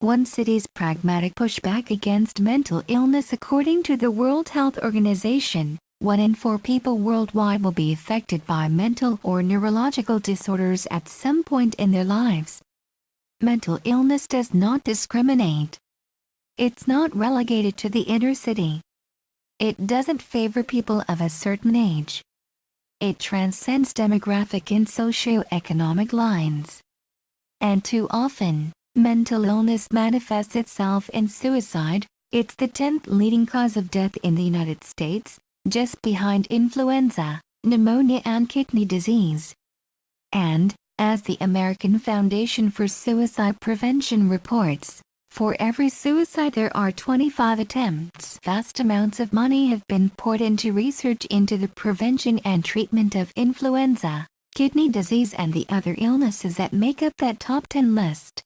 one city's pragmatic pushback against mental illness. According to the World Health Organization, 1 in 4 people worldwide will be affected by mental or neurological disorders at some point in their lives. Mental illness does not discriminate. It's not relegated to the inner city. It doesn't favor people of a certain age. It transcends demographic and socio-economic lines. And too often, mental illness manifests itself in suicide. It's the 10th leading cause of death in the United States, just behind influenza, pneumonia and kidney disease. And, as the American Foundation for Suicide Prevention reports, for every suicide there are 25 attempts. Vast amounts of money have been poured into research into the prevention and treatment of influenza, kidney disease and the other illnesses that make up that top 10 list.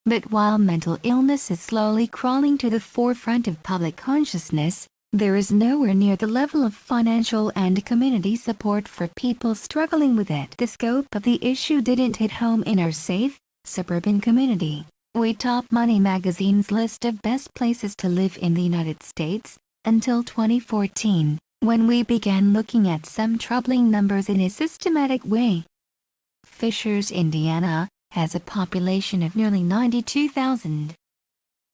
But while mental illness is slowly crawling to the forefront of public consciousness, there is nowhere near the level of financial and community support for people struggling with it. The scope of the issue didn't hit home in our safe, suburban community. We top Money magazine's list of best places to live in the United States, until 2014, when we began looking at some troubling numbers in a systematic way. Fishers, Indiana, has a population of nearly 92,000.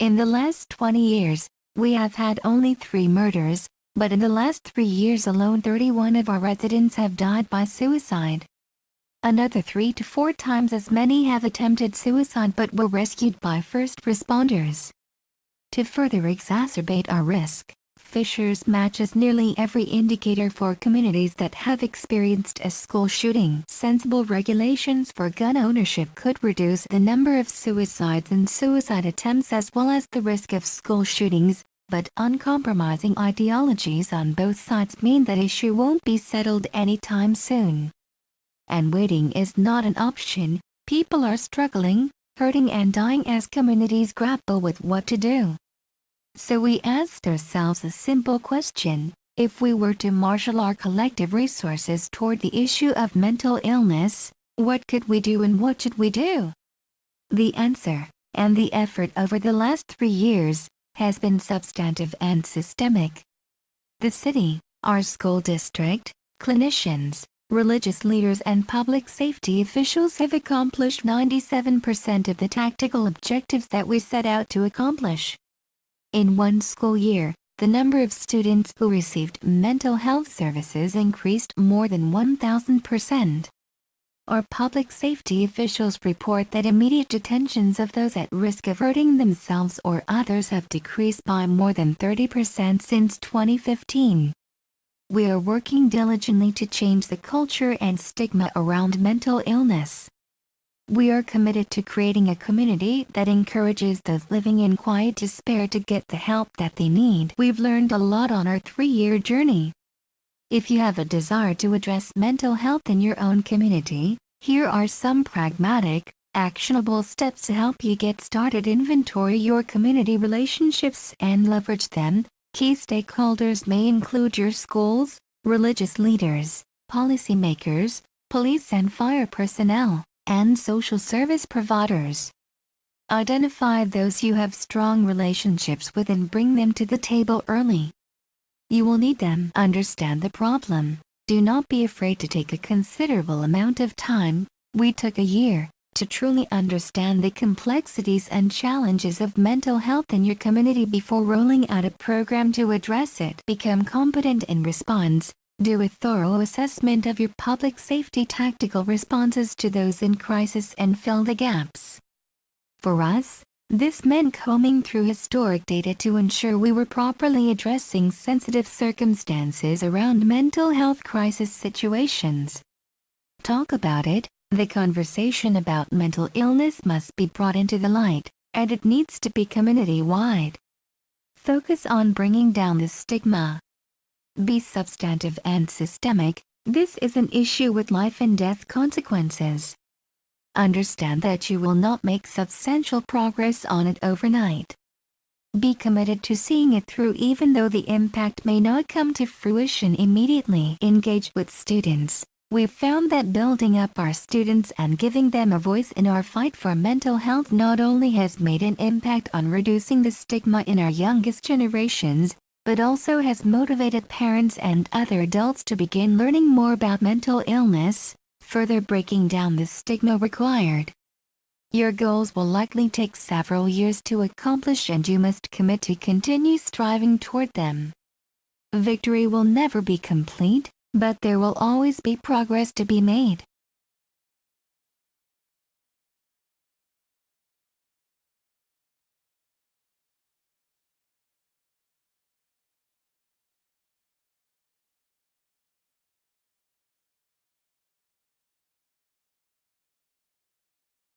In the last 20 years, we have had only 3 murders, but in the last 3 years alone 31 of our residents have died by suicide. Another 3 to 4 times as many have attempted suicide but were rescued by first responders. To further exacerbate our risk, Fishers matches nearly every indicator for communities that have experienced a school shooting. Sensible regulations for gun ownership could reduce the number of suicides and suicide attempts as well as the risk of school shootings, but uncompromising ideologies on both sides mean that issue won't be settled anytime soon. And waiting is not an option. People are struggling, hurting and dying as communities grapple with what to do. So we asked ourselves a simple question: if we were to marshal our collective resources toward the issue of mental illness, what could we do and what should we do? The answer, and the effort over the last 3 years, has been substantive and systemic. The city, our school district, clinicians, religious leaders and public safety officials have accomplished 97% of the tactical objectives that we set out to accomplish. In one school year, the number of students who received mental health services increased more than 1,000%. Our public safety officials report that immediate detentions of those at risk of hurting themselves or others have decreased by more than 30% since 2015. We are working diligently to change the culture and stigma around mental illness. We are committed to creating a community that encourages those living in quiet despair to get the help that they need. We've learned a lot on our 3-year journey. If you have a desire to address mental health in your own community, here are some pragmatic, actionable steps to help you get started. Inventory your community relationships and leverage them. Key stakeholders may include your schools, religious leaders, policymakers, police and fire personnel, and social service providers. Identify those you have strong relationships with and bring them to the table early. You will need them. Understand the problem. Do not be afraid to take a considerable amount of time. We took a year to truly understand the complexities and challenges of mental health in your community before rolling out a program to address it. Become competent in response. Do a thorough assessment of your public safety tactical responses to those in crisis and fill the gaps. For us, this meant combing through historic data to ensure we were properly addressing sensitive circumstances around mental health crisis situations. Talk about it. The conversation about mental illness must be brought into the light, and it needs to be community-wide. Focus on bringing down the stigma. Be substantive and systemic. This is an issue with life and death consequences. Understand that you will not make substantial progress on it overnight. Be committed to seeing it through even though the impact may not come to fruition immediately. Engage with students, We've found that building up our students and giving them a voice in our fight for mental health not only has made an impact on reducing the stigma in our youngest generations, but also has motivated parents and other adults to begin learning more about mental illness, further breaking down the stigma required. Your goals will likely take several years to accomplish, and you must commit to continue striving toward them. Victory will never be complete, but there will always be progress to be made.